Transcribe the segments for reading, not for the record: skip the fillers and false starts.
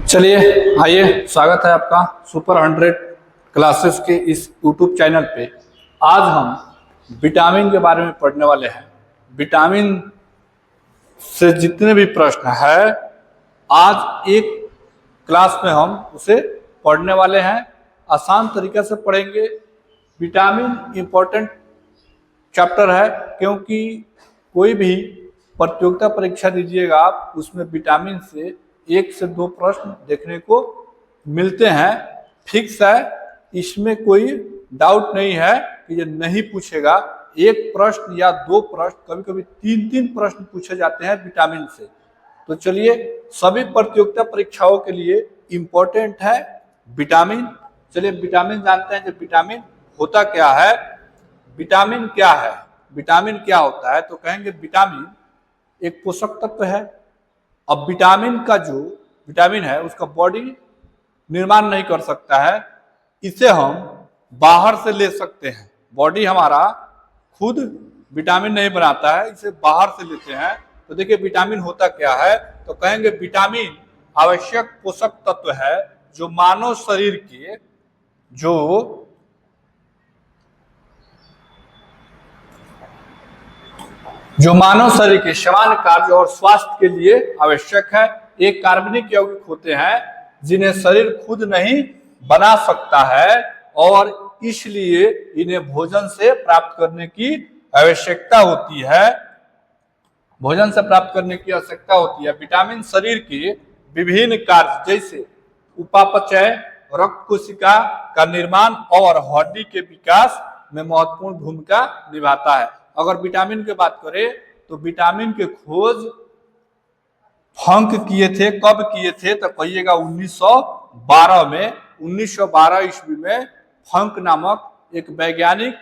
चलिए आइए, स्वागत है आपका सुपर 100 क्लासेस के इस यूट्यूब चैनल पे। आज हम विटामिन के बारे में पढ़ने वाले हैं। विटामिन से जितने भी प्रश्न है आज एक क्लास में हम उसे पढ़ने वाले हैं। आसान तरीके से पढ़ेंगे। विटामिन इम्पोर्टेंट चैप्टर है, क्योंकि कोई भी प्रतियोगिता परीक्षा दीजिएगा आप, उसमें विटामिन से 1 से 2 प्रश्न देखने को मिलते हैं। फिक्स है, इसमें कोई डाउट नहीं है कि ये नहीं पूछेगा। एक प्रश्न या 2 प्रश्न, कभी कभी 3-3 प्रश्न पूछे जाते हैं विटामिन से। तो चलिए, सभी प्रतियोगिता परीक्षाओं के लिए इम्पोर्टेंट है विटामिन। चलिए विटामिन जानते हैं कि विटामिन होता क्या है। विटामिन क्या है, विटामिन क्या होता है, तो कहेंगे विटामिन एक पोषक तत्व है। अब विटामिन का जो विटामिन है उसका बॉडी निर्माण नहीं कर सकता है, इसे हम बाहर से ले सकते हैं। बॉडी हमारा खुद विटामिन नहीं बनाता है, इसे बाहर से लेते हैं। तो देखिए विटामिन होता क्या है, तो कहेंगे विटामिन आवश्यक पोषक तत्व है जो मानव शरीर के जो मानव शरीर के सामान्य कार्य और स्वास्थ्य के लिए आवश्यक है। एक कार्बनिक यौगिक होते हैं जिन्हें शरीर खुद नहीं बना सकता है और इसलिए इन्हें भोजन से प्राप्त करने की आवश्यकता होती है। भोजन से प्राप्त करने की आवश्यकता होती है। विटामिन शरीर के विभिन्न कार्य जैसे उपापचय, रक्त कोशिका का निर्माण और हड्डी के विकास में महत्वपूर्ण भूमिका निभाता है। अगर विटामिन की बात करें तो विटामिन के खोज फंक किए थे, कब किए थे, तो कहिएगा 1912 में। 1912 ईस्वी में फंक नामक एक वैज्ञानिक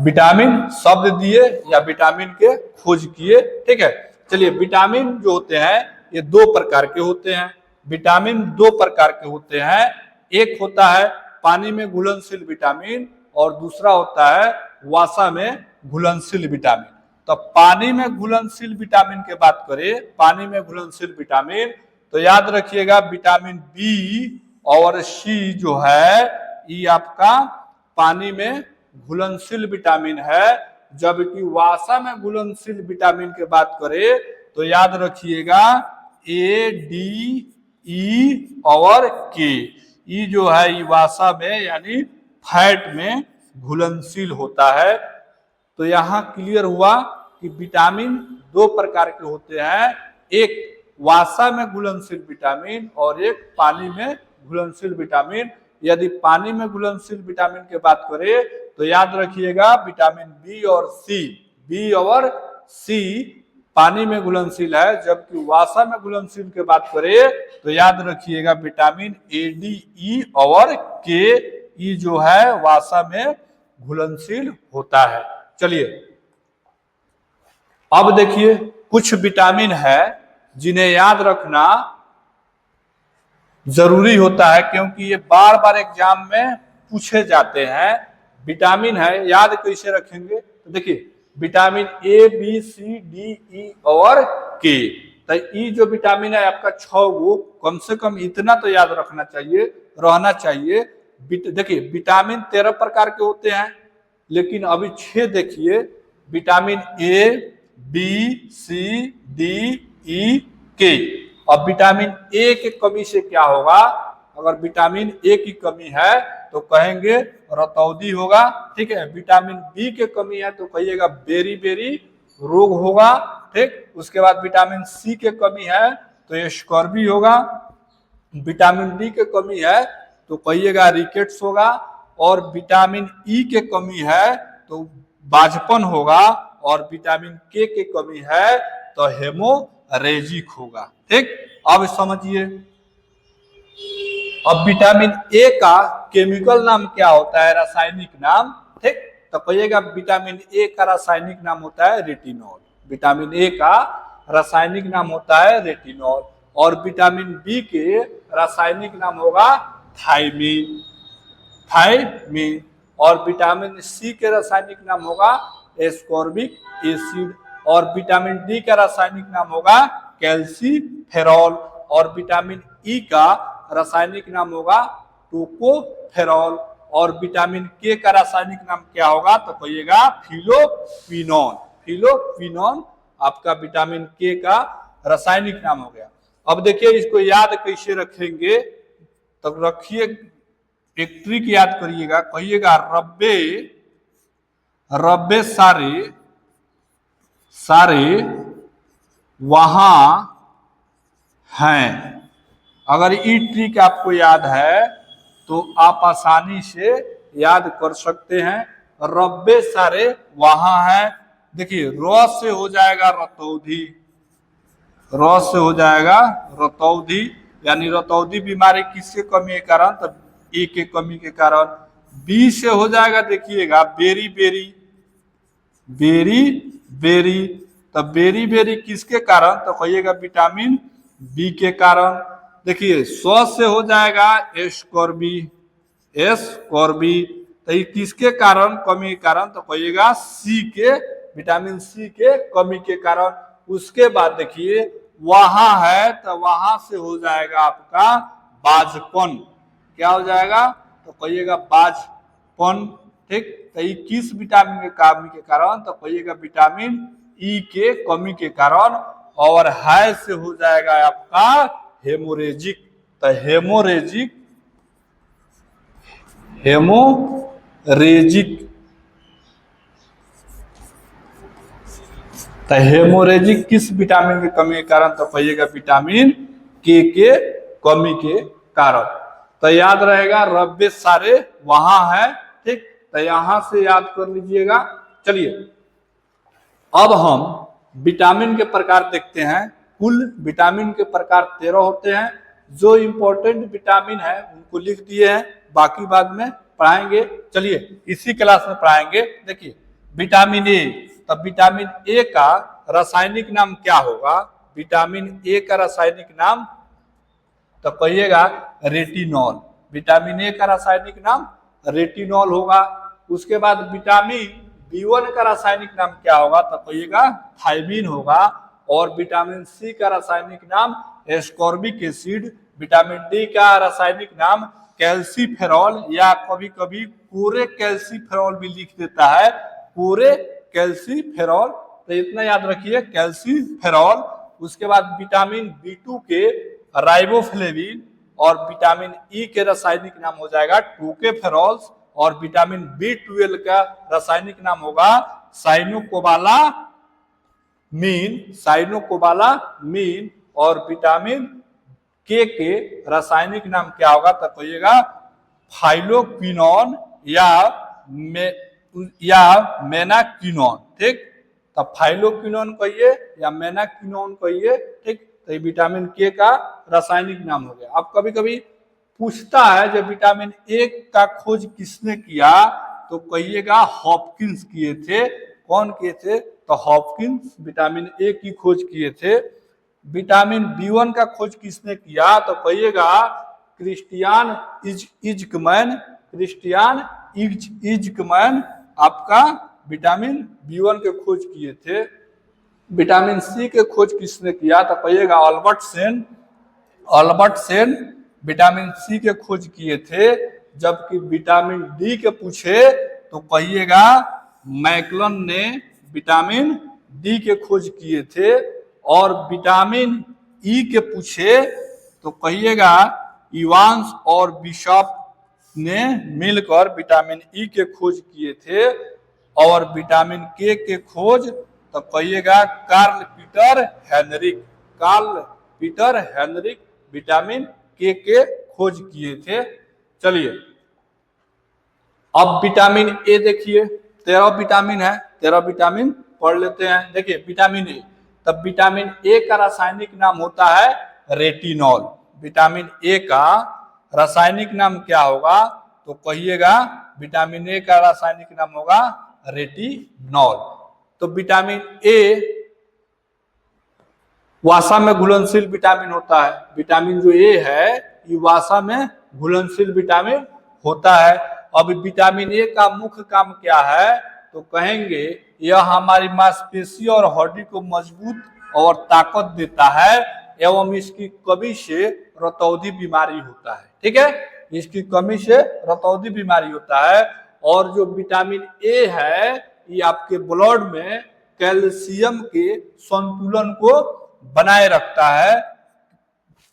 विटामिन शब्द दिए या विटामिन के खोज किए। ठीक है, चलिए विटामिन जो होते हैं ये 2 प्रकार के होते हैं। विटामिन 2 प्रकार के होते हैं। एक होता है पानी में घुलनशील विटामिन और दूसरा होता है वसा में घुलनशील विटामिन। तो पानी में घुलनशील विटामिन की बात करें, पानी में घुलनशील विटामिन, तो याद रखिएगा विटामिन बी और सी जो है ये आपका पानी में घुलनशील विटामिन है। जबकि वसा में घुलनशील विटामिन की बात करें तो याद रखिएगा ए, डी, ई और के। ई जो है ये वसा में यानी फैट में घुलनशील होता है। तो यहाँ क्लियर हुआ कि विटामिन 2 प्रकार के होते हैं। एक वसा में घुलनशील विटामिन और एक पानी में घुलनशील विटामिन। यदि पानी में घुलनशील विटामिन की बात करें तो याद रखिएगा विटामिन बी और सी। बी और सी पानी में घुलनशील है, जबकि वसा में घुलनशील की बात करें तो याद रखिएगा विटामिन ए, डी, ई और के। ई जो है वसा में घुलनशील होता है। चलिए अब देखिए कुछ विटामिन है जिन्हें याद रखना जरूरी होता है, क्योंकि ये बार बार एग्जाम में पूछे जाते हैं। विटामिन है, याद कैसे रखेंगे, तो देखिए vitamin A, B, C, D, E और के। तो ई जो विटामिन है आपका 6 वो, कम से कम इतना तो याद रखना चाहिए, रहना चाहिए। देखिए विटामिन 13 प्रकार के होते हैं, लेकिन अभी 6 देखिए, vitamin A, B, C, D, E, K. अब विटामिन ए की कमी से क्या होगा, अगर विटामिन ए की कमी है तो कहेंगे रतौंधी होगा। ठीक है, विटामिन बी की कमी है तो कहिएगा बेरी बेरी रोग होगा। ठीक, उसके बाद विटामिन सी की कमी है तो ये स्कर्वी होगा। विटामिन डी की कमी है तो कहिएगा रिकेट्स होगा। और विटामिन ई की कमी है तो बाझपन होगा। और विटामिन के की कमी है तो हेमोरेजिक होगा। ठीक, अब समझिए, अब विटामिन ए का केमिकल नाम क्या होता है, रासायनिक नाम। ठीक, तो कहिएगा विटामिन ए का रासायनिक नाम होता है रेटिनॉल। विटामिन ए का रासायनिक नाम होता है रेटिनॉल। और विटामिन बी के रासायनिक नाम होगा थायमीन। थायमीन। और विटामिन सी के रासायनिक नाम होगा एस्कॉर्बिक एसिड। और विटामिन डी का रासायनिक नाम होगा कैल्सीफेरॉल। और विटामिन ई का रासायनिक नाम होगा टोकोफेरॉल, और विटामिन के का रासायनिक नाम क्या होगा तो कहिएगा फिलोक्विनोन। फिलोक्विनोन आपका विटामिन के का रासायनिक नाम हो गया। अब देखिए इसको याद कैसे रखेंगे, तो रखिए एक ट्रिक याद करिएगा, कहिएगा रब्बे रब्बे सारे सारे वहां हैं। अगर ये ट्रिक आपको याद है तो आप आसानी से याद कर सकते हैं। रब्बे सारे वहां हैं, देखिए र से हो जाएगा रतौधी, र से हो जाएगा रतौधी, यानी रतौधी बीमारी किसके कमी के कारण, तो ए के कमी के कारण। बी से हो जाएगा देखिएगा बेरी बेरी, बेरी बेरी, तो बेरी बेरी किसके कारण, तो कहिएगा विटामिन बी के कारण। देखिए स्व से हो जाएगा एस्कॉर्बी, एस्कॉर्बी, तो ये किसके कारण कमी के कारण, तो कहिएगा सी के, विटामिन सी के कमी के कारण। उसके बाद देखिए वहां है, तो वहां से हो जाएगा आपका बाजपन, क्या हो जाएगा तो कहिएगा बाजपन, ठीक। तो ये किस विटामिन के कमी के कारण, तो कहिएगा विटामिन ई के कमी के कारण। और है से हो जाएगा आपका हेमोरेजिक, तो हेमोरेजिक, हेमोरेजिक, तो हेमोरेजिक किस विटामिन की कमी के कारण, तो कहिएगा विटामिन के कमी के कारण। तो याद रहेगा रब्बे सारे वहां है, ठीक। तो यहां से याद कर लीजिएगा। चलिए अब हम विटामिन के प्रकार देखते हैं। कुल विटामिन के प्रकार 13 होते हैं। जो इंपॉर्टेंट विटामिन है उनको लिख दिए हैं, बाकी बाद में पढ़ाएंगे। चलिए इसी क्लास में पढ़ाएंगे। देखिए विटामिन ए, तब विटामिन ए का रासायनिक नाम क्या होगा, विटामिन ए का रासायनिक नाम तो कहिएगा रेटिनॉल, विटामिन ए का रासायनिक नाम रेटिनॉल होगा। उसके बाद विटामिन बी1 का रासायनिक नाम क्या होगा, तो कहिएगा थायमीन होगा। और विटामिन सी का रासायनिक नाम एस्कॉर्बिक एसिड, विटामिन डी का रासायनिक नाम कैल्सीफेरॉल, या कभी कभी कोरे कैल्सीफेरॉल भी लिख देता है, कोरे कैल्सीफेरॉल, तो इतना याद रखिए कैल्सीफेरॉल। उसके बाद विटामिन बी2 के राइबोफ्लेविन, और विटामिन ई के रासायनिक नाम हो जाएगा टोकोफेरॉल्स, और विटामिन बी12 का रासायनिक नाम होगा साइनोकोबालामीन, साइनोकोबालामीन। और विटामिन के रासायनिक नाम क्या होगा, तो कहिएगा फाइलोक्विनोन या मेनाक्विनोन, ठीक। तो फाइलोक्विनोन कहिए या मेनाक्विनोन कहिए, ठीक। तो ये विटामिन के का रासायनिक नाम हो गया। अब कभी कभी पूछता है जब विटामिन ए का खोज किसने किया, तो कहिएगा हॉपकिंस किए थे। कौन किए थे, तो हॉपकिंस विटामिन ए की खोज किए थे। विटामिन बी1 का खोज किसने किया, तो कहिएगा क्रिस्टियान इज़्कमैन, क्रिस्टियान इज़्कमैन आपका विटामिन बी1 के खोज किए थे। विटामिन सी के खोज किसने किया, तो कहिएगा Albert Sen, Albert Sen vitamin C के खोज किए थे। जबकि विटामिन डी के पूछे तो कहिएगा मैकलन ने विटामिन डी के खोज किए थे। और विटामिन ई के पूछे तो कहिएगा इवांस और बिशप ने मिलकर विटामिन ई के खोज किए थे। और विटामिन के खोज तो कहिएगा Carl Peter Henrik, Carl Peter Henrik vitamin K खोज किए थे। चलिए अब विटामिन ए देखिए, 13 विटामिन है, 13 विटामिन पढ़ लेते हैं। देखिए विटामिन ए, तब विटामिन ए का रासायनिक नाम होता है रेटिनॉल। विटामिन ए का रासायनिक नाम क्या होगा, तो कहिएगा विटामिन ए का रासायनिक नाम होगा रेटिनॉल। तो विटामिन ए वसा में घुलनशील विटामिन होता है। विटामिन जो ए है ये वसा में घुलनशील विटामिन होता है। अब विटामिन ए का मुख्य काम क्या है, तो कहेंगे यह हमारी मांसपेशी और हड्डी को मजबूत और ताकत देता है। एवं इसकी कमी से रतौंधी बीमारी होता है। ठीक है, इसकी कमी से रतौंधी बीमारी होता है। और जो विटामिन ए है ये आपके ब्लड में कैल्शियम के संतुलन को बनाए रखता है,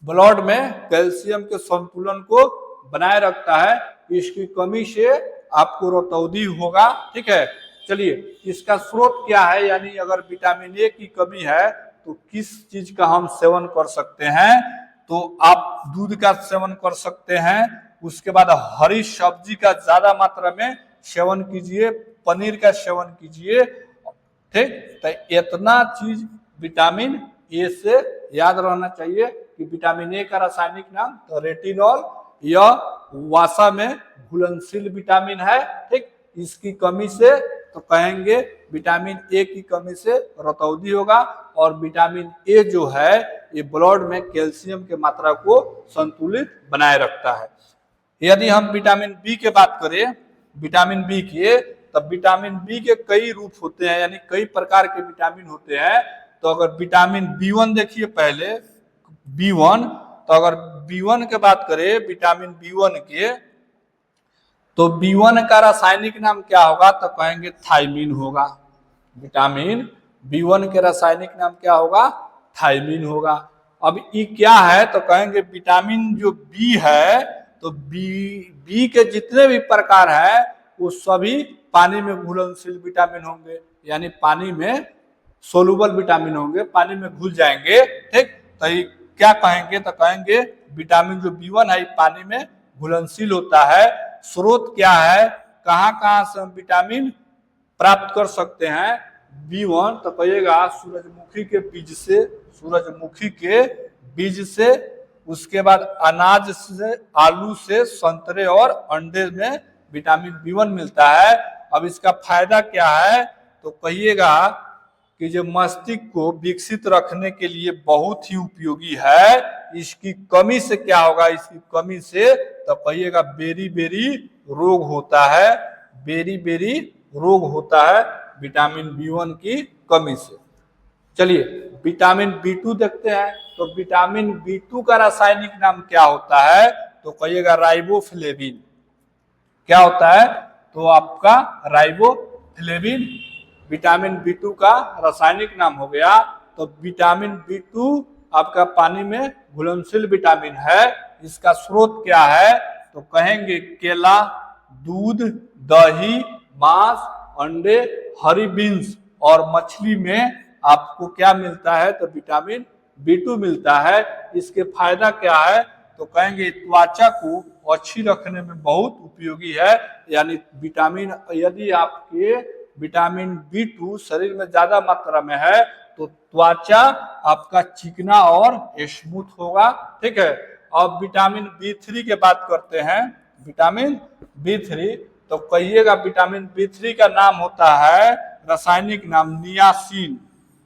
ब्लड में कैल्शियम के संतुलन को बनाए रखता है। इसकी कमी से आपको रतौंधी होगा। ठीक है, चलिए इसका स्रोत क्या है, यानी अगर विटामिन ए की कमी है तो किस चीज का हम सेवन कर सकते हैं। तो आप दूध का सेवन कर सकते हैं, उसके बाद हरी सब्जी का ज्यादा मात्रा में सेवन कीजिए, पनीर का सेवन कीजिए। ठीक, तो इतना चीज विटामिन ए से याद रहना चाहिए कि विटामिन ए का रासायनिक नाम तो रेटिनॉल, यह वसा में घुलनशील विटामिन है। ठीक, इसकी कमी से तो कहेंगे विटामिन ए की कमी से रतौंधी होगा। और विटामिन ए जो है ये ब्लड में कैल्शियम के मात्रा को संतुलित बनाए रखता है। यदि हम विटामिन बी के बात करें, विटामिन बी के, तब विटामिन बी के कई रूप होते हैं, यानी कई प्रकार के विटामिन होते हैं। तो अगर विटामिन बी1 देखिए पहले बी1, तो अगर बी1 के बात करें विटामिन बी1 के, तो बी1 का रासायनिक नाम क्या होगा, तो कहेंगे थायमीन होगा। विटामिन बी1 के रासायनिक नाम क्या होगा, थायमीन होगा। अब ये क्या है, तो कहेंगे विटामिन जो बी है, तो बी के जितने भी प्रकार है वो सभी पानी में घुलनशील विटामिन होंगे, यानी पानी में सोलुबल विटामिन होंगे, पानी में घुल जाएंगे। ठीक, तो ये क्या कहेंगे, तो कहेंगे विटामिन जो बी1 है पानी में घुलनशील होता है। स्रोत क्या है, कहाँ कहाँ से हम विटामिन प्राप्त कर सकते हैं बी1, तो कहिएगा सूरजमुखी के बीज से, सूरजमुखी के बीज से, उसके बाद अनाज से, आलू से, संतरे और अंडे में विटामिन बी1 मिलता है। अब इसका फायदा क्या है, तो कहिएगा कि जो मस्तिष्क को विकसित रखने के लिए बहुत ही उपयोगी है। इसकी कमी से क्या होगा, इसकी कमी से तो कहिएगा बेरी बेरी रोग होता है, बेरी बेरी रोग होता है विटामिन बी1 की कमी से। चलिए विटामिन बी2 देखते हैं, तो विटामिन बी2 का रासायनिक नाम क्या होता है, तो कहिएगा राइबोफ्लेविन। क्या होता है, तो आपका राइबोफ्लेविन विटामिन बी2 का रासायनिक नाम हो गया। तो विटामिन बी2 आपका पानी में घुलनशील विटामिन है। इसका स्रोत क्या है, तो कहेंगे केला, दूध, दही, मांस, अंडे, हरी बीन्स और मछली में आपको क्या मिलता है, तो विटामिन बी2 मिलता है। इसके फायदा क्या है, तो कहेंगे त्वचा को अच्छी रखने में बहुत उपयोगी है। यानी विटामिन, यदि आपके विटामिन बी2 शरीर में ज्यादा मात्रा में है तो त्वचा आपका चिकना और स्मूथ होगा। ठीक है, अब विटामिन बी3 की बात करते हैं, विटामिन बी3, तो कहिएगा विटामिन बी3 का नाम होता है रासायनिक नाम नियासिन,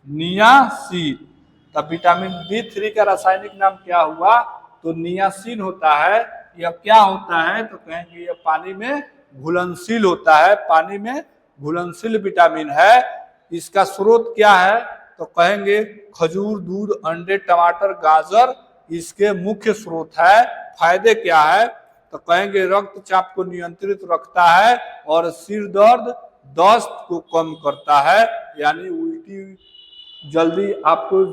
नियासिन। तब विटामिन बी3 का रासायनिक नाम क्या हुआ, तो नियासिन होता है। यह क्या होता है, तो कहेंगे यह पानी में घुलनशील होता है, पानी में घुलनशील विटामिन है। इसका स्रोत क्या है, तो कहेंगे खजूर, दूध, अंडे, टमाटर, गाजर इसके मुख्य स्रोत है। फायदे क्या है, तो कहेंगे रक्तचाप को नियंत्रित रखता है और सिर दर्द, दस्त को कम करता है। यानी उल्टी, जल्दी आपको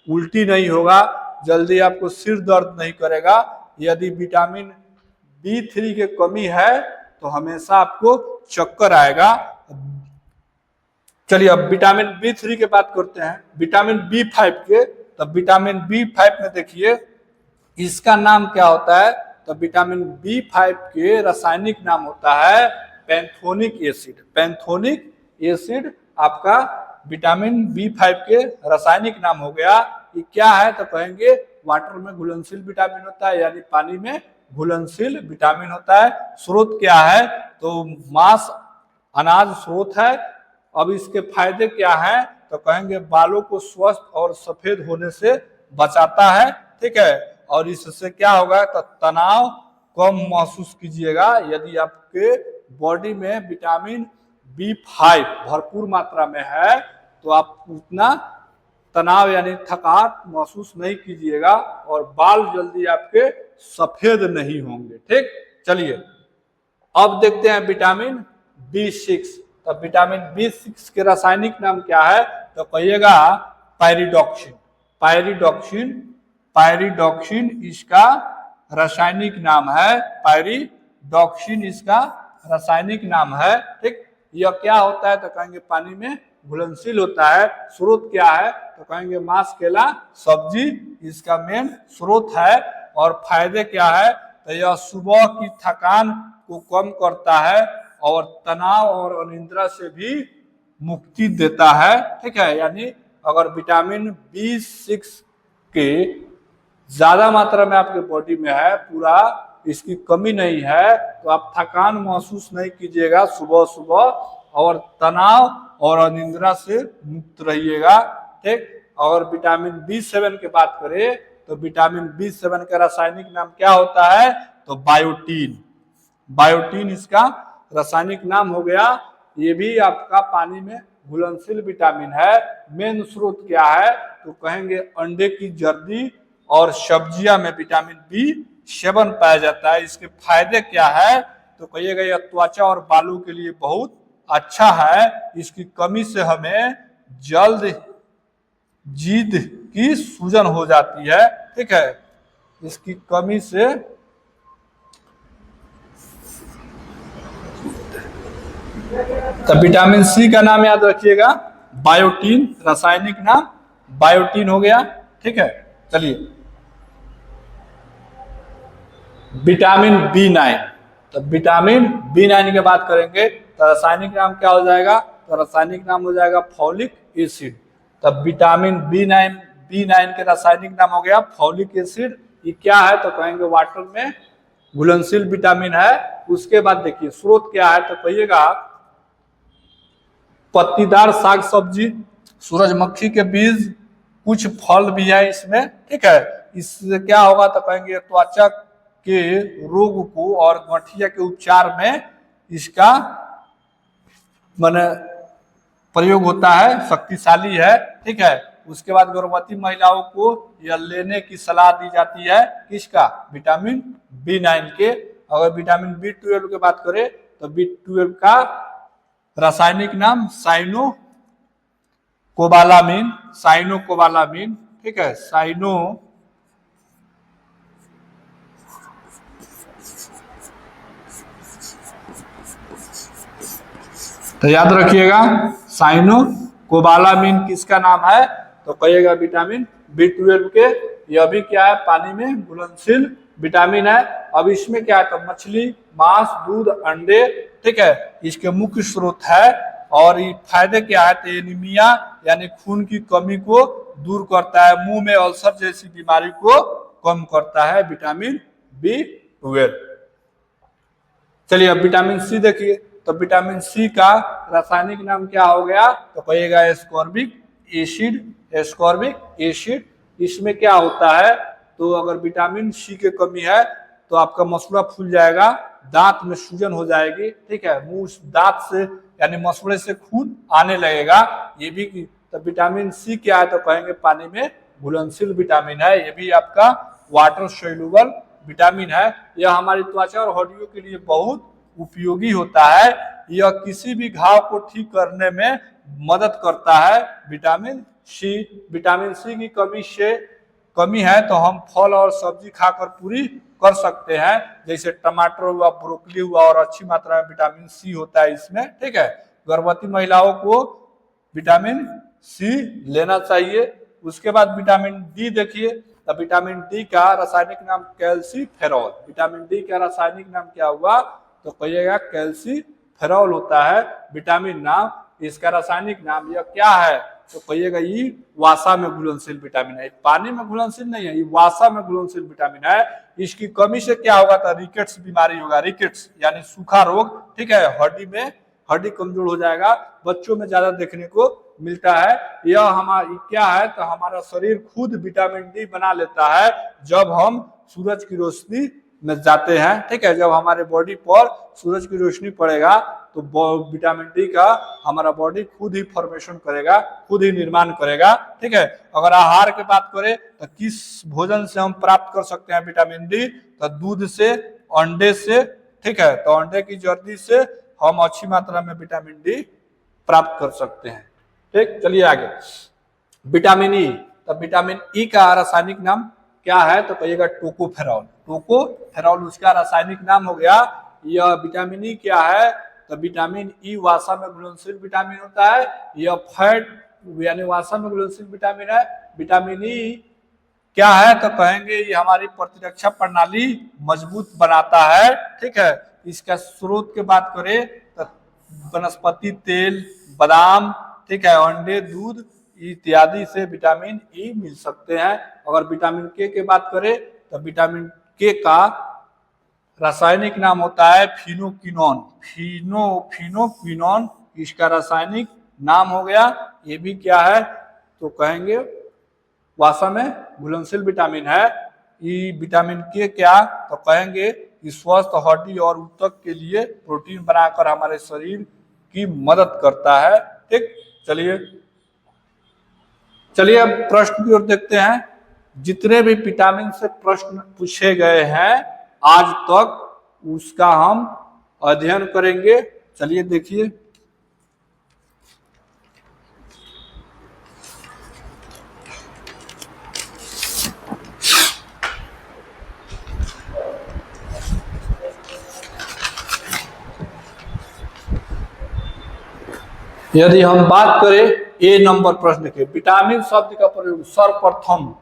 उल्टी नहीं होगा, जल्दी आपको सिर दर्द नहीं करेगा। यदि विटामिन बी3 की कमी है तो हमेशा आपको चक्कर आएगा। चलिए अब विटामिन बी3 की बात करते हैं, विटामिन बी5 के। तो विटामिन बी5 में देखिए इसका नाम क्या होता है, तो विटामिन बी5 के रासायनिक नाम होता है पैंथोनिक एसिड। पैंथोनिक एसिड आपका विटामिन बी5 के रासायनिक नाम हो गया। ये क्या है, तो कहेंगे वाटर में घुलनशील विटामिन होता है, यानी पानी में घुलनशील विटामिन होता है। स्रोत क्या है, तो मांस, अनाज स्रोत है। अब इसके फायदे क्या हैं, तो कहेंगे बालों को स्वस्थ और सफेद होने से बचाता है। ठीक है, और इससे क्या होगा, तो तनाव कम महसूस कीजिएगा। यदि आपके बॉडी में विटामिन बी5 भरपूर मात्रा में है तो आप उतना तनाव यानी थकान महसूस नहीं कीजिएगा और बाल जल्दी आपके सफेद नहीं होंगे। ठीक, चलिए अब देखते हैं विटामिन B6। तो विटामिन B6 के रासायनिक नाम क्या है? तो कहिएगा पायरिडॉक्सिन। पायरिडॉक्सिन, पायरिडॉक्सिन इसका रासायनिक नाम है। पायरिडॉक्सिन इसका रासायनिक नाम है। ठीक, यह क्या होता है? तो कहेंगे पानी में घुलनशील होता है। स्रोत क्या है? तो कहेंगे मांस, केला, सब्जी इसका मेन स्रोत है। और फायदे क्या है? तो यह सुबह की थकान को कम करता है और तनाव और अनिद्रा से भी मुक्ति देता है। ठीक है, यानी अगर विटामिन B6 के ज्यादा मात्रा में आपके बॉडी में है, पूरा इसकी कमी नहीं है, तो आप थकान महसूस नहीं कीजिएगा सुबह सुबह और तनाव और अनिद्रा से मुक्त रहिएगा। ठीक, अगर विटामिन B7 की बात करें तो विटामिन B7 का रासायनिक नाम क्या होता है? तो बायोटीन। बायोटीन इसका रासायनिक नाम हो गया। ये भी आपका पानी में घुलनशील विटामिन है। मेन स्रोत क्या है? तो कहेंगे अंडे की जर्दी और सब्जियां में विटामिन B7 पाया जाता है। इसके फायदे क्या है? तो कहिएगा यह त्वचा और बालों के लिए बहुत अच्छा है। इसकी कमी से हमें जल्द जीद की सूजन हो जाती है। ठीक है, इसकी कमी से तो विटामिन C का नाम याद रखिएगा बायोटीन, रासायनिक नाम बायोटीन हो गया। ठीक है, चलिए विटामिन B9। तो विटामिन B9 की बात करेंगे तो रासायनिक नाम क्या हो जाएगा? तो रासायनिक नाम हो जाएगा फॉलिक एसिड। तब विटामिन B9 के रासायनिक नाम हो गया फॉलिक एसिड। ये क्या है? तो कहेंगे वाटर में घुलनशील विटामिन है। उसके बाद देखिए स्रोत क्या है? तो कहिएगा पत्तीदार साग सब्जी, सूरजमुखी के बीज, कुछ फल भी है इसमें। ठीक है, इससे क्या होगा? तो कहेंगे त्वचा के रोग को और गठिया के उपचार में इसका माने प्रयोग होता है, शक्तिशाली है। ठीक है, उसके बाद गर्भवती महिलाओं को यह लेने की सलाह दी जाती है। किसका? विटामिन B9 के। अगर विटामिन B12 की बात करें तो B12 का रासायनिक नाम साइनोकोबालामिन। साइनोकोबालामिन, ठीक है, साइनो तो याद रखिएगा साइनोकोबालामिन किसका नाम है? तो कहिएगा विटामिन B12 के। यह भी क्या है? पानी में घुलनशील विटामिन है। अब इसमें क्या है? तो मछली, मांस, दूध, अंडे, ठीक है, इसके मुख्य स्रोत है। और ये फायदे क्या है? तो एनीमिया यानी खून की कमी को दूर करता है, मुंह में अल्सर जैसी बीमारी को कम करता है विटामिन B12। चलिए अब विटामिन C देखिए। तो विटामिन C का रासायनिक नाम क्या हो गया? तो कहिएगा एस्कॉर्बिक एसिड। Ascorbic acid. इसमें क्या होता है? तो अगर विटामिन C की कमी है तो आपका मसूड़ा फूल जाएगा, दांत में सूजन हो जाएगी। ठीक है, मुंह दांत से यानी मसूड़े से खून आने लगेगा। ये भी तो विटामिन C क्या है? तो कहेंगे पानी में घुलनशील विटामिन है। ये भी आपका वाटर सोल्यूबल विटामिन है। यह हमारी त्वचा और हड्डियों के लिए बहुत उपयोगी होता है। यह किसी भी घाव को ठीक करने में मदद करता है। विटामिन C, विटामिन C की कमी है तो हम फल और सब्जी खाकर पूरी कर सकते हैं। जैसे टमाटर हुआ, ब्रोकली हुआ, और अच्छी मात्रा में विटामिन C होता है इसमें। ठीक है, गर्भवती महिलाओं को विटामिन C लेना चाहिए। उसके बाद विटामिन D देखिए। तो विटामिन D का रासायनिक नाम कैल्सीफेरॉल। विटामिन D का रासायनिक नाम क्या हुआ? तो कहिएगा कैल्सीफेरॉल होता है विटामिन नाम। इसका रासायनिक नाम यह क्या है? तो कहिएगा ये वासा में घुलनशील विटामिन है। पानी में घुलनशील नहीं है, ये वासा में घुलनशील विटामिन है। इसकी कमी से क्या होगा? तो रिकेट्स बीमारी होगा। रिकेट्स यानी सूखा रोग। ठीक है, हड्डी कमजोर हो जाएगा। बच्चों में ज्यादा देखने को मिलता है। यह हमारा क्या है? तो हमारा शरीर खुद विटामिन D बना लेता है जब हम सूरज की रोशनी में जाते हैं। ठीक है, जब हमारे बॉडी पर सूरज की रोशनी पड़ेगा तो विटामिन डी का हमारा बॉडी खुद ही फॉर्मेशन करेगा, खुद ही निर्माण करेगा। ठीक है, अगर आहार की बात करें तो किस भोजन से हम प्राप्त कर सकते हैं विटामिन डी? तो दूध से, अंडे से। ठीक है, तो अंडे की जर्दी से हम अच्छी मात्रा में विटामिन डी प्राप्त कर सकते हैं। ठीक, चलिए आगे। विटामिन ई, तो विटामिन ई का रासायनिक नाम क्या है? तो कहिएगा टोकोफेरॉल। टोकोफेरॉल उसका रासायनिक नाम हो गया। यह विटामिन ई क्या है? तो विटामिन ई वसा में घुलनशील विटामिन होता है। यह फैट यानी वसा में घुलनशील विटामिन है। विटामिन ई क्या है? तो कहेंगे ये हमारी प्रतिरक्षा प्रणाली मजबूत बनाता है। ठीक है, इसका स्रोत की बात करें तो वनस्पति तेल, बादाम, ठीक है, अंडे, दूध इत्यादि से विटामिन ई मिल सकते हैं। अगर विटामिन के की बात करें तो विटामिन के का रासायनिक नाम होता है फिनोक्विनोन। फिनोक्विनोन इसका रासायनिक नाम हो गया। ये भी क्या है? तो कहेंगे वसा में घुलनशील विटामिन है। ये विटामिन के क्या? तो कहेंगे कि स्वस्थ हड्डी और ऊतक के लिए प्रोटीन बनाकर हमारे शरीर की मदद करता है। ठीक, चलिए अब प्रश्न की ओर देखते हैं। जितने भी विटामिन से प्रश्न पूछे गए हैं आज तक उसका हम अध्ययन करेंगे। चलिए देखिए, यदि हम बात करें ए नंबर प्रश्न के, विटामिन शब्द का प्रयोग सर्वप्रथम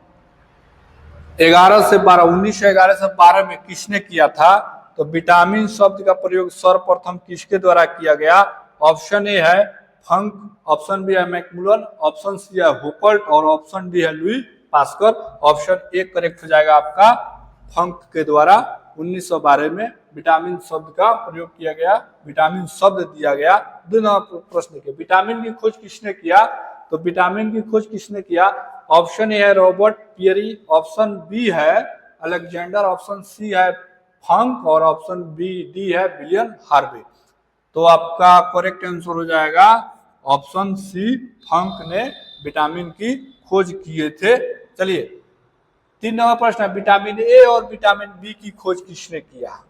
1911 से 12 में किसने किया था? तो विटामिन शब्द का प्रयोग सर्वप्रथम किसके द्वारा किया गया? ऑप्शन ए है फंक, ऑप्शन बी है मैकमिलन, ऑप्शन सी है हुपर्ट और ऑप्शन डी है Louis pascal. Option A correct हो जाएगा आपका, फंक के द्वारा 1912 में विटामिन शब्द का प्रयोग किया गया, विटामिन शब्द दिया गया। दोनों प्रश्न के विटामिन की खोज किसने किया? तो विटामिन की खोज किसने किया? ऑप्शन ए है रॉबर्ट पियरी, ऑप्शन बी है अलेक्जेंडर, ऑप्शन सी है फंक और ऑप्शन बी डी है विलियम हार्वे। तो आपका करेक्ट आंसर हो जाएगा ऑप्शन सी, फंक ने विटामिन की खोज किए थे। चलिए 3 नंबर प्रश्न है, विटामिन ए और विटामिन बी की खोज किसने किया?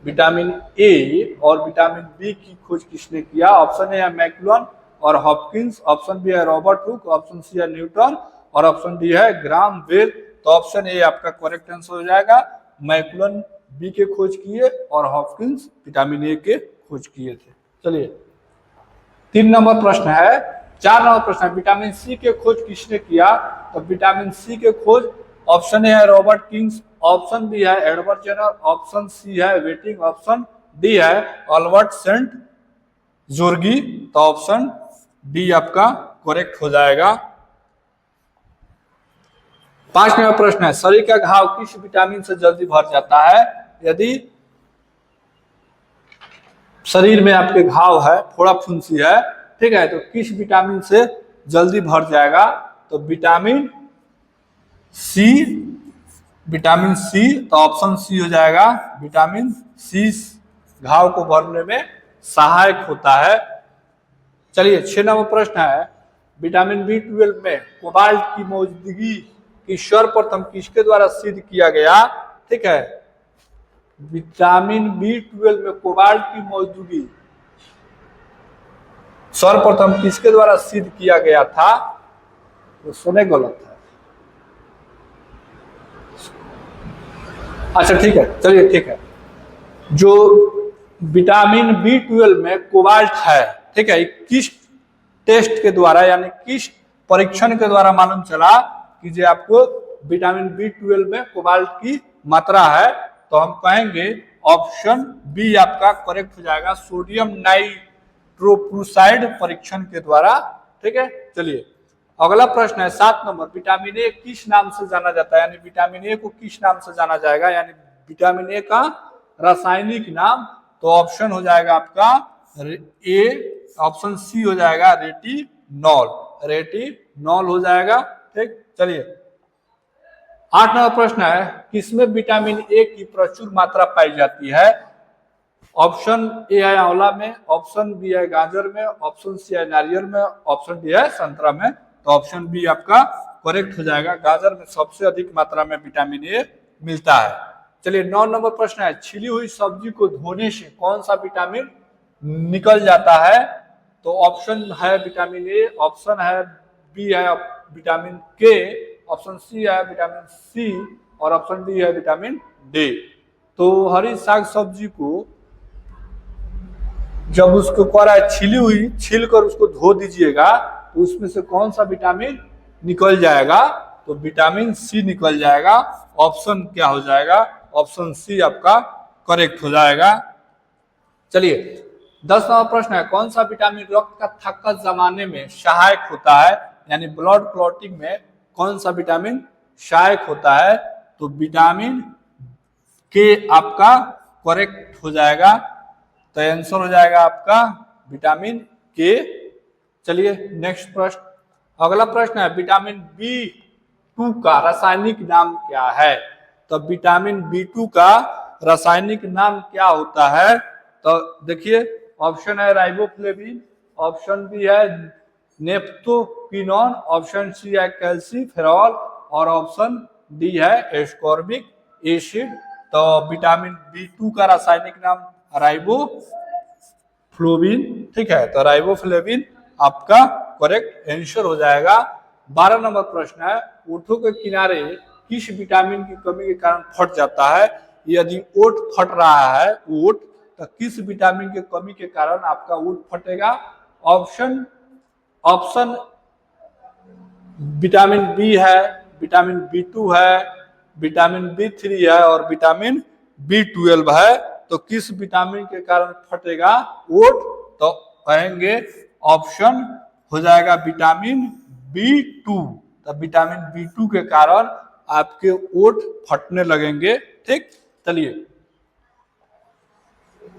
विटामिन ए और विटामिन बी की खोज किसने किया? ऑप्शन ए है मैकमिलन और हॉपकिंस, ऑप्शन बी है रॉबर्ट हुक, ऑप्शन सी है न्यूटन और ऑप्शन डी है ग्राम बेल। तो ऑप्शन ए आपका करेक्ट आंसर हो जाएगा। मैकमिलन बी के खोज किए और हॉपकिंस विटामिन ए के खोज किए थे। चलिए 3 नंबर प्रश्न है। 4 नंबर प्रश्न है, विटामिन सी के खोज किसने किया? तो विटामिन सी के खोज ऑप्शन ए है रॉबर्ट किंग्स, ऑप्शन बी है एडवर्ड जेनर, ऑप्शन सी है वेटिंग, ऑप्शन डी है अल्बर्ट सेंट जोर्गी। तो ऑप्शन डी आपका करेक्ट हो जाएगा। 5 नंबर प्रश्न है, शरीर का घाव किस विटामिन से जल्दी भर जाता है? यदि शरीर में आपके घाव है, फोड़ा फुंसी है, ठीक है, तो किस विटामिन से जल्दी भर जाएगा? तो विटामिन सी। तो ऑप्शन सी हो जाएगा, विटामिन सी घाव को भरने में सहायक होता है। चलिए 6 नंबर प्रश्न है, विटामिन B12 में कोबाल्ट की मौजूदगी की सर्वप्रथम किसके द्वारा सिद्ध किया गया? ठीक है, विटामिन B12 में कोबाल्ट की मौजूदगी सर्वप्रथम किसके द्वारा सिद्ध किया गया था? तो सुने गलत है। अच्छा ठीक है, चलिए ठीक है, जो विटामिन B12 में कोबाल्ट है, ठीक है, किस टेस्ट के द्वारा यानी किस परीक्षण के द्वारा मालूम चला कि जो आपको विटामिन B12 में कोबाल्ट की मात्रा है? तो हम कहेंगे ऑप्शन बी आपका करेक्ट हो जाएगा, सोडियम नाइट्रोक्लोराइड परीक्षण के द्वारा। ठीक है, चलिए अगला प्रश्न है 7 नंबर, विटामिन ए किस नाम से जाना जाता है? यानी विटामिन ए को किस नाम से जाना जाएगा? यानी विटामिन ए का रासायनिक नाम? तो ऑप्शन हो जाएगा आपका ए, ऑप्शन सी हो जाएगा रेटिनॉल हो जाएगा। ठीक, चलिए 8 नंबर प्रश्न है, किसमें विटामिन ए की प्रचुर मात्रा पाई जाती है? ऑप्शन ए है आंवला में, ऑप्शन बी है गाजर में, ऑप्शन सी है नारियल में, ऑप्शन डी है संतरा में। तो ऑप्शन बी आपका करेक्ट हो जाएगा। गाजर में सबसे अधिक मात्रा में विटामिन ए मिलता है। चलिए 9 नंबर प्रश्न है, छिली हुई सब्जी को धोने से कौन सा विटामिन निकल जाता है? तो ऑप्शन है विटामिन ए, ऑप्शन है बी है विटामिन के, ऑप्शन सी है विटामिन सी और ऑप्शन डी है विटामिन डी। तो हरी साग सब्जी को जब उसको छिली हुई छील कर उसको धो दीजिएगा तो उसमें से कौन सा विटामिन निकल जाएगा? तो विटामिन सी निकल जाएगा। ऑप्शन क्या हो जाएगा? ऑप्शन सी आपका करेक्ट हो जाएगा। चलिए 10 नंबर प्रश्न है, कौन सा विटामिन रक्त का थक्का जमाने में सहायक होता है? यानी ब्लड क्लॉटिंग में कौन सा विटामिन सहायक होता है? तो विटामिन के आपका करेक्ट हो जाएगा। तो आंसर हो जाएगा आपका विटामिन के। चलिए नेक्स्ट प्रश्न, अगला प्रश्न है, विटामिन B2 का रासायनिक नाम क्या है? तो विटामिन B2 का रासायनिक नाम क्या होता है? तो देखिए ऑप्शन है राइबोफ्लेविन, ऑप्शन बी है नेफ्थोक्विनोन, ऑप्शन सी है कैल्सीफेरॉल और ऑप्शन डी है एस्कॉर्बिक एसिड। तो विटामिन B2 का रासायनिक नाम राइबोफ्लोविन, ठीक है। तो राइबोफ्लेविन आपका करेक्ट आंसर हो जाएगा। 12 नंबर प्रश्न है, ओठों के किनारे किस विटामिन की कमी के कारण फट जाता है? यदि ओठ फट रहा है ओठ, तो किस विटामिन की कमी के कारण आपका ओठ फटेगा? ऑप्शन विटामिन बी है, विटामिन B2 है, विटामिन B3 है और विटामिन B12 है। तो किस विटामिन के कारण फटेगा ओठ? तो कहेंगे ऑप्शन हो जाएगा विटामिन B2। तो विटामिन B2 के कारण आपके ओठ फटने लगेंगे, ठीक। चलिए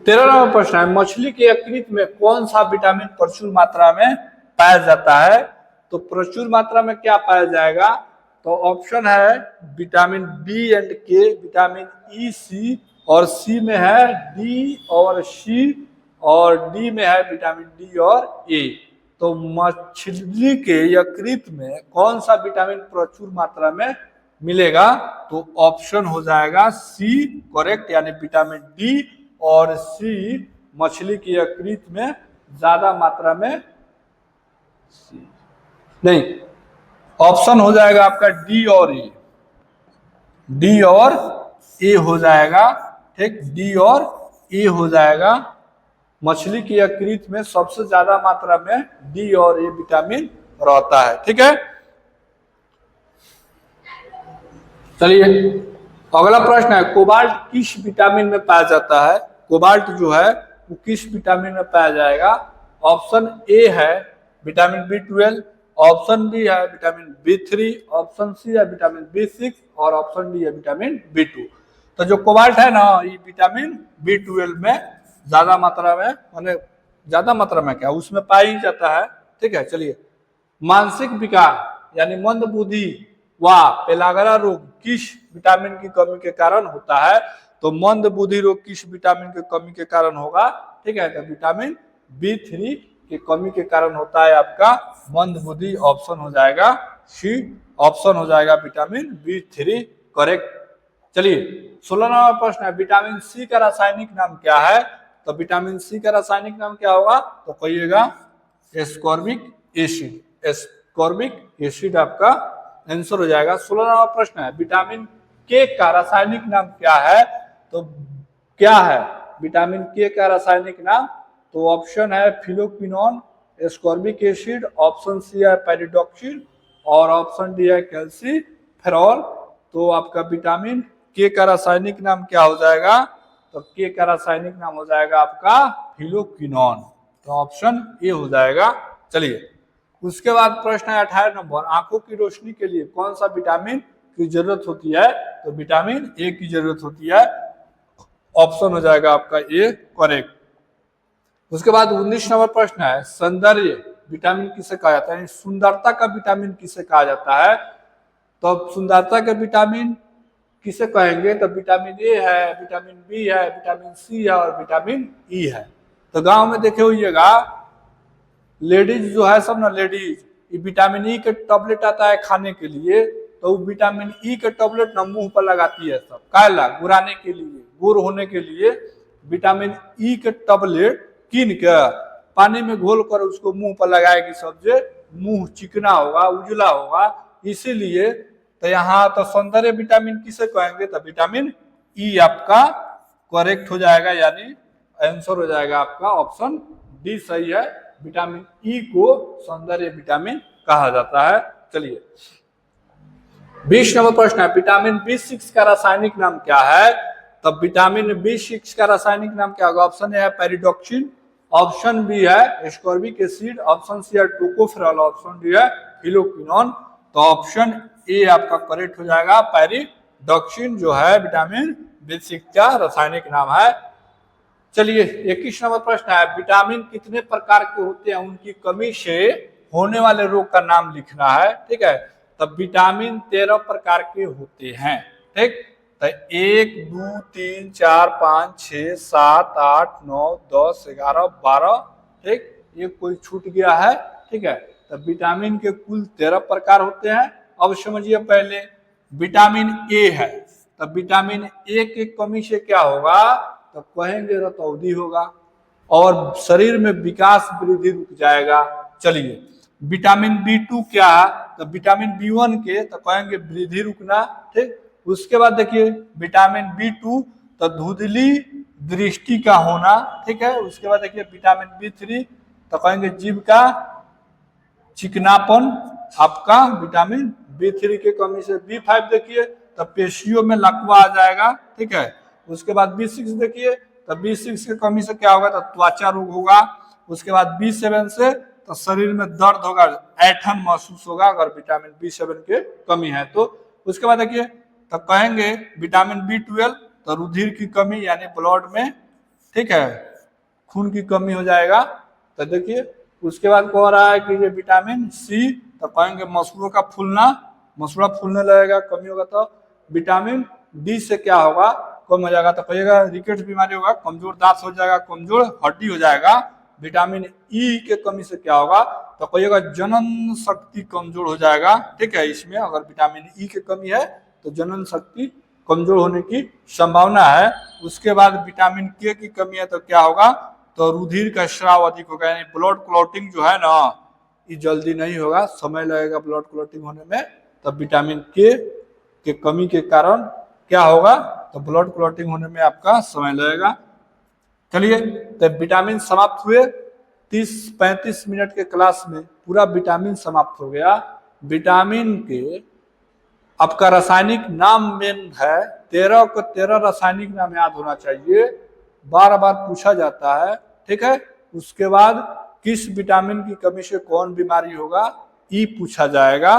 13 नंबर प्रश्न है, मछली के यकृत में कौन सा विटामिन प्रचुर मात्रा में पाया जाता है? तो प्रचुर मात्रा में क्या पाया जाएगा? तो ऑप्शन है विटामिन बी एंड के, विटामिन ई, सी और सी में है डी और सी और डी में है विटामिन डी और ए। तो मछली के यकृत में कौन सा विटामिन प्रचुर मात्रा में मिलेगा? तो ऑप्शन हो जाएगा सी करेक्ट, यानी विटामिन डी और सी मछली की यकृत में ज्यादा मात्रा में नहीं, ऑप्शन हो जाएगा आपका डी और ए, डी और ए हो जाएगा, ठीक। डी और ए हो जाएगा। मछली की यकृत में सबसे ज्यादा मात्रा में डी और ए विटामिन रहता है, ठीक है। चलिए अगला प्रश्न है, कोबाल्ट किस विटामिन में पाया जाता है? कोबाल्ट जो है वो किस विटामिन में पाया जाएगा? ऑप्शन ए है विटामिन B12, ऑप्शन बी है विटामिन B3, ऑप्शन सी है विटामिन B6 और ऑप्शन डी है विटामिन B2। तो जो कोबाल्ट है ना, ये विटामिन B12 में ज्यादा मात्रा में, माने ज्यादा मात्रा में क्या उसमें पाया ही जाता है, ठीक है। चलिए मानसिक विकार यानी मंद बुद्धि व पेलागरा रोग किस विटामिन की कमी के कारण होता है? तो मंद बुद्धि रोग किस विटामिन की कमी के कारण होगा? ठीक है, तो विटामिन B3 की कमी के कारण होता है आपका मंद बुद्धि। ऑप्शन हो जाएगा सी, ऑप्शन हो जाएगा विटामिन B3 करेक्ट। चलिए 16 नंबर प्रश्न है, विटामिन सी का रासायनिक नाम क्या है? तो विटामिन सी का रासायनिक नाम क्या होगा? तो कहिएगा एस्कॉर्बिक एसिड, एस्कॉर्बिक एसिड आपका आंसर हो जाएगा। 16 नंबर प्रश्न है, विटामिन के का रासायनिक नाम क्या है? तो क्या है विटामिन के का रासायनिक नाम? तो ऑप्शन है phylloquinone, ascorbic acid, option C है पेरिडोक्सिल और ऑप्शन डी है कैल्सीफेरॉल। तो आपका विटामिन के का रासायनिक नाम क्या हो जाएगा? तो के का रासायनिक नाम हो जाएगा आपका फिलोक्विनोन। तो ऑप्शन ए हो जाएगा। चलिए उसके बाद प्रश्न है 18 नंबर, आंखों की रोशनी के लिए कौन सा विटामिन की जरूरत होती है? तो विटामिन ए की जरूरत होती है। ऑप्शन हो जाएगा आपका ए करेक्ट। उसके बाद 19 नंबर प्रश्न है, सौंदर्य विटामिन किसे कहा जाता है? सुंदरता का विटामिन किसे कहा जाता है? तो अब सुंदरता के विटामिन किसे कहेंगे? तो विटामिन ए है, विटामिन बी है, विटामिन सी है और विटामिन ई है। तो गांव में देखे होइएगा लेडीज जो है सब ना, लेडीज विटामिन ई के टैबलेट आता है खाने के लिए, तो वो विटामिन ई के टैबलेट ना मुंह पर लगाती है सब, काला गुराने के लिए, गोर होने के लिए विटामिन ई के टैबलेट कीन के पानी में घोल कर उसको मुंह पर लगाएगी सब, जे मुंह चिकना होगा, उजला होगा। इसीलिए तो यहाँ तो सौंदर्य विटामिन किसे कहेंगे? तो विटामिन ई आपका करेक्ट हो जाएगा, यानी आंसर हो जाएगा आपका ऑप्शन डी सही है। विटामिन ई को सौंदर्य विटामिन कहा जाता है। चलिए 20 नंबर प्रश्न है, विटामिन B6 का रासायनिक नाम क्या है? तब विटामिन B6 का रासायनिक नाम क्या होगा? ऑप्शन ए है पेरिडोक्सिन, ऑप्शन बी है एस्कॉर्बिक एसिड, ऑप्शन सी है टोकोफेरॉल, ऑप्शन डी है फिलोक्विनोन। तो ऑप्शन ए आपका करेक्ट हो जाएगा, पेरिडोक्सिन जो है विटामिन B6 का रासायनिक नाम है। चलिए 21 नंबर प्रश्न है, विटामिन कितने प्रकार के होते हैं, उनकी कमी से होने वाले रोग का नाम लिखना है। ठीक है, तब विटामिन 13 प्रकार के होते हैं। ठीक, तो 1 2 3 4 5 6 7 8 9 10 11 12। ठीक, ये कोई छूट गया है। ठीक है, तब विटामिन के कुल 13 प्रकार होते हैं। अब समझिए पहले विटामिन ए है, तब विटामिन ए की कमी से क्या होगा? तो कहेंगे रतौंधी होगा और शरीर में विकास वृद्धि रुक जाएगा। चलिए विटामिन B2 क्या है? तो विटामिन B1 के तो कहेंगे वृद्धि रुकना। ठीक, उसके बाद देखिए विटामिन B2 तो धुंधली दृष्टि का होना। ठीक है, उसके बाद देखिए विटामिन B3 तो कहेंगे जीभ का चिकनापन आपका विटामिन B3 के कमी से। B5 देखिए तो पेशियों में लकवा आ जाएगा। ठीक है, उसके बाद B6 देखिए तो B6 की कमी से क्या होगा? तो त्वचा रोग होगा। उसके बाद B7 से तो शरीर में दर्द होगा, ऐठन महसूस होगा अगर विटामिन B7 के कमी है तो। उसके बाद देखिए तो कहेंगे विटामिन B12 तो रुधिर की कमी यानी ब्लड में, ठीक है, खून की कमी हो जाएगा। तो देखिए उसके बाद कह रहा है कि ये विटामिन सी तो कहेंगे मसूड़ों का फूलना, मसूड़ा फूलने लगेगा, कमी होगा। तो विटामिन डी से क्या होगा? कम हो जाएगा। तो कहिएगा रिकेट्स बीमारी होगा, कमजोर दांत हो जाएगा, कमजोर हड्डी हो जाएगा। विटामिन ई के कमी से क्या होगा? तो कहिएगा जनन शक्ति कमजोर हो जाएगा। ठीक है, इसमें अगर विटामिन ई की कमी है तो जनन शक्ति कमजोर होने की संभावना है। उसके बाद विटामिन के की कमी है तो क्या होगा? तो रुधिर का स्राव अधिक होगा, यानी ब्लड क्लॉटिंग जो है ना, ये जल्दी नहीं होगा, समय लगेगा ब्लड क्लॉटिंग होने में। तब विटामिन के कमी के कारण क्या होगा? तो ब्लड क्लॉटिंग होने में आपका समय लगेगा। चलिए तो विटामिन समाप्त हुए। 30-35 मिनट के क्लास में पूरा विटामिन समाप्त हो गया। विटामिन के आपका रासायनिक नाम मेन है, 13 को 13 रासायनिक नाम याद होना चाहिए, बार बार पूछा जाता है। ठीक है, उसके बाद किस विटामिन की कमी से कौन बीमारी होगा, ई पूछा जाएगा।